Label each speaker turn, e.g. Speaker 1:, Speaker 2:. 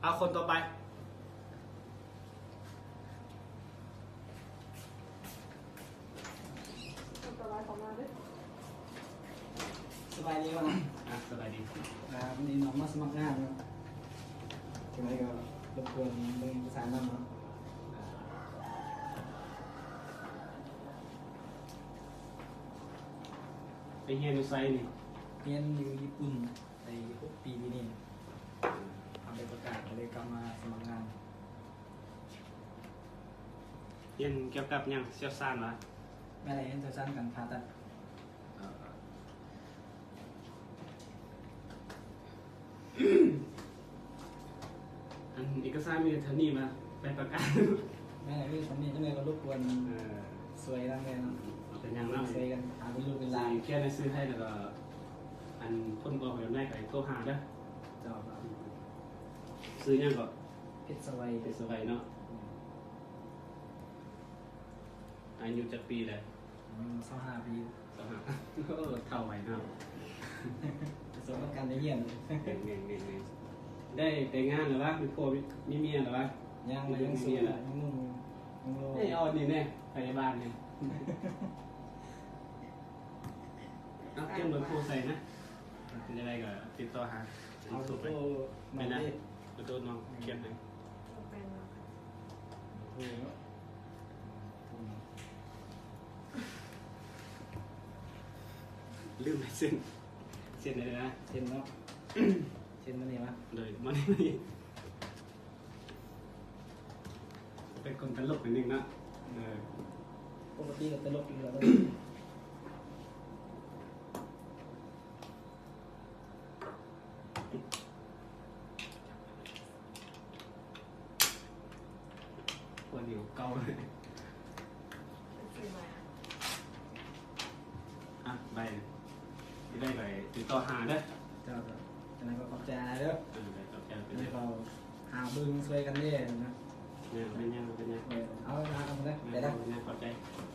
Speaker 1: เอาคนต่อไป
Speaker 2: สบายดีวะนะ
Speaker 1: สบายดี
Speaker 2: วันนี้น้องมาสมัครงานเนาะทำไมก็รบกวนเรื่องภาษาหน่อยเนาะ
Speaker 1: ไปเฮียนอยู่ไซนี่
Speaker 2: เรียนอยู่ญี่ปุ่นใน6 ปีที่นี่ทำใบประกาศก็เลยกลับมาสมัครงาน
Speaker 1: เฮียนเกี่ยวกับหยังเชี่ยวชาญวะ
Speaker 2: แม่อะไรเห็นเจ้าชั้นกันผ่าตัด
Speaker 1: อันเอกสารมีเท่านี้มาไปประกาศ
Speaker 2: แม่อะไรที่ทำนี่ทำไมก็รบกวน
Speaker 1: เออ
Speaker 2: สวยทั้งเลยเนาะ
Speaker 1: เป็นหยังเนาะ
Speaker 2: สวยกันหาเป็นรูปเป็น
Speaker 1: ลา
Speaker 2: ลาย ย
Speaker 1: แค่ในซื้อให้แล้วก็อันคนบอกแบบได้กับโทรหาเด้อ
Speaker 2: เจ้าครับ
Speaker 1: ซื้อหยังก็
Speaker 2: เพชรสวัย
Speaker 1: เป็นสบายเนาะอายุจักปีเลย
Speaker 2: 25 ปี
Speaker 1: สหะโอ้เท่าไหร่เนาะ
Speaker 2: ประสบการณ์ได้เยี่ยมเลย
Speaker 1: เก่งได้แต่งงานหรือวะมีผัวมีเมียหรือวะ
Speaker 2: ยังมายังสวยยังนุ่มยังโล
Speaker 1: ไอ้เอานี่แน่พยาบาลเนี่ยเอาเตรียมรถโทรใส่นะเป็นยังไงก็ติดต่อหา
Speaker 2: เอา
Speaker 1: สุด
Speaker 2: โต
Speaker 1: ไป
Speaker 2: น้
Speaker 1: ไม่
Speaker 2: อง
Speaker 1: นะ
Speaker 2: เด็
Speaker 1: รถโทรน้องเขียนให้
Speaker 2: โอ้โห
Speaker 1: ลืมไปเส้นอะไรนะ
Speaker 2: เช่นเนาะ เช่นมันนี่วะ
Speaker 1: เลยมันนี่เป็นคนตลกนิดนึงนะเออ
Speaker 2: ปกติก็ตลกอยู่แล้ว
Speaker 1: คนอยู่เก่าเลยอ่ะใบที่ได้ไปติดต่อหาเด้อ
Speaker 2: เจ้าครับฉะนั้นก็ขอบใจเด้อ
Speaker 1: ไปต่อแกเป็น
Speaker 2: ที่
Speaker 1: ยัง
Speaker 2: เราหาบึงช่วยกันเนี่ยนะ
Speaker 1: เป็นยัง
Speaker 2: เอาละทำเลย
Speaker 1: ไป
Speaker 2: ไป
Speaker 1: ได้
Speaker 2: ได้
Speaker 1: ขอบใจ
Speaker 2: โ